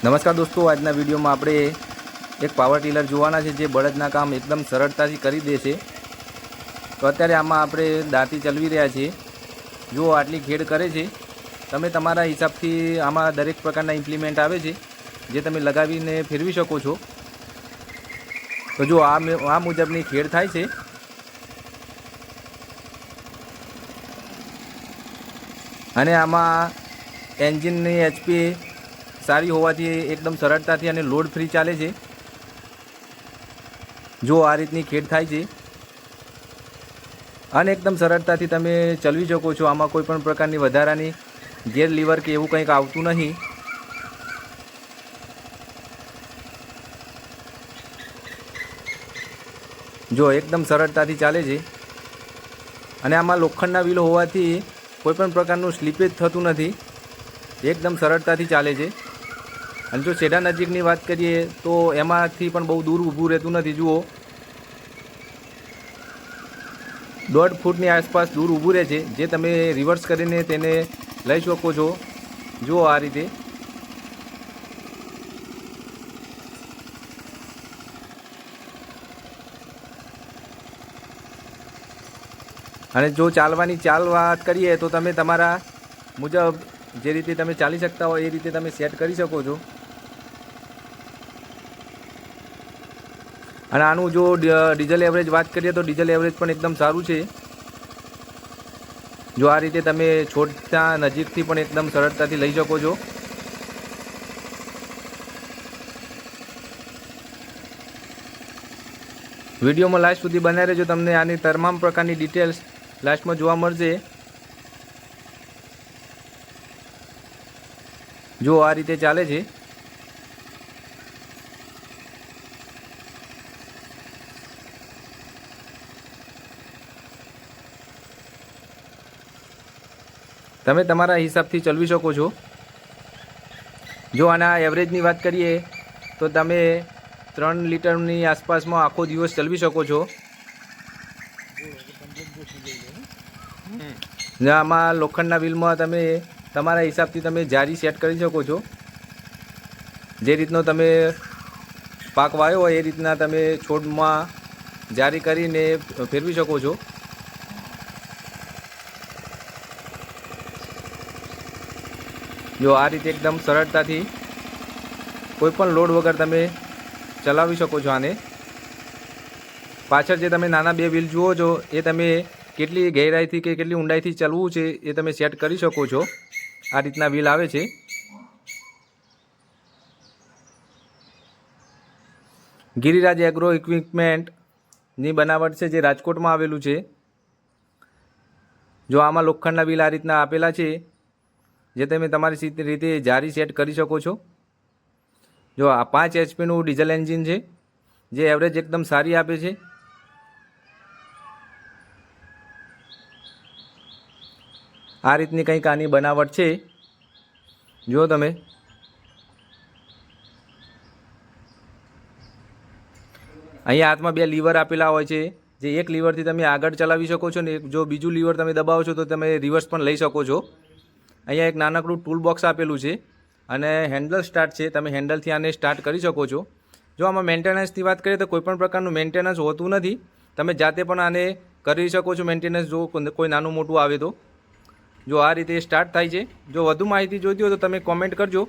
નમસ્કાર દોસ્તો, આજના વિડીયોમાં આપણે એક પાવર ટીલર જોવાના છે જે બળદના કામ એકદમ સરળતાથી કરી દે છે। તો અત્યારે આમાં આપણે દાંતી ચલાવી રહ્યા છીએ। જો આટલી ખેડ કરે છે। તમે તમારા હિસાબથી આમાં દરેક પ્રકારના ઇમ્પ્લિમેન્ટ આવે છે જે તમે લગાવીને ફેરવી શકો છો। તો જો આ મુજબની ખેડ થાય છે। અને આમાં એન્જિનની એચપી सारी होवाथी एकदम सरलताथी अने लोड फ्री चाले छे। जो आ रीतनी खेड थाय छे अने एकदम सरलताथी तमे चलवी शको छो। आमां कोईपण प्रकारनी वधारानी गेर लीवर के एवुं कंईक आवतुं नहीं। जो एकदम सरलताथी चाले छे अने आमां लोखंडना व्हील होवाथी कोईपण प्रकारनुं स्लीपेज थतुं नथी। एकदम सरलताथी चाले छे। અને જો છેડા નજીકની વાત કરીએ તો એમાંથી પણ બહુ દૂર ઊભું રહેતું નથી। જુઓ 1.5 ફૂટની આસપાસ દૂર ઊભું રહે છે, જે તમે રિવર્સ કરીને તેને લઈ શકો છો। જુઓ આ રીતે। અને જો ચાલવાની વાત કરીએ તો તમે તમારા મુજબ જે રીતે તમે ચાલી શકતા હોય એ રીતે તમે સેટ કરી શકો છો। અને આનું જો ડીઝલ એવરેજ વાત કરીએ તો ડીઝલ એવરેજ પણ એકદમ સારું છે। જો આ રીતે તમે છોડતા નજીકથી પણ એકદમ સરળતાથી લઈ શકો છો। વિડીયોમાં લાસ્ટ સુધી બનાવી રહેજો, તમને આની તમામ પ્રકારની ડિટેલ્સ લાસ્ટમાં જોવા મળશે। જો આ રીતે ચાલે છે। તમે તમારા હિસાબથી ચલાવી શકો છો। જો આના એવરેજની વાત કરીએ તો તમે 3 લીટરની આસપાસમાં આખો દિવસ ચલાવી શકો છો। આમાં લોખંડના વ્હીલમાં તમે તમારા હિસાબથી તમે જારી સેટ કરી શકો છો। જે રીતનો તમે પાક વાવ્યો હોય એ રીતના તમે છોડમાં જારી કરીને ફેરવી શકો છો। જો આ રીતે એકદમ સરળતાથી કોઈપણ લોડ વગર તમે ચલાવી શકો છો આને। પાછળ જે તમે નાના 2 વ્હીલ જુઓ છો એ તમે કેટલી ગહેરાઈથી કે કેટલી ઊંડાઈથી ચલાવવું છે એ તમે સેટ કરી શકો છો। આ રીતના વ્હીલ આવે છે। ગિરિરાજ એગ્રો ઇક્વિપમેન્ટની બનાવટ છે જે રાજકોટમાં આવેલું છે। જો આમાં લોખંડના વ્હીલ આ રીતના આપેલા છે જે તમે તમારી રીતે જારી સેટ કરી શકો છો। જો આ 5 એચપીનું ડીઝલ એન્જિન છે જે એવરેજ એકદમ સારી આપે છે। આ રીતની કંઈક આની બનાવટ છે। જો તમે અહીંયા હાથમાં 2 લીવર આપેલા હોય છે, જે એક લીવરથી તમે આગળ ચલાવી શકો છો ને જો બીજું લીવર તમે દબાવો છો તો તમે રિવર્સ પણ લઈ શકો છો। અહીંયા એક નાનકડું ટૂલ બોક્સ આપેલું છે અને હેન્ડલ સ્ટાર્ટ છે, તમે હેન્ડલથી આને સ્ટાર્ટ કરી શકો છો। જો આમાં મેન્ટેનન્સની વાત કરીએ તો કોઈપણ પ્રકારનું મેન્ટેનન્સ હોતું નથી। તમે જાતે પણ આને કરી શકો છો મેન્ટેનન્સ, જો કોઈ નાનું મોટું આવે તો। જો આ રીતે સ્ટાર્ટ થાય છે। જો વધુ માહિતી જોઈતી હોય તો તમે કોમેન્ટ કરજો।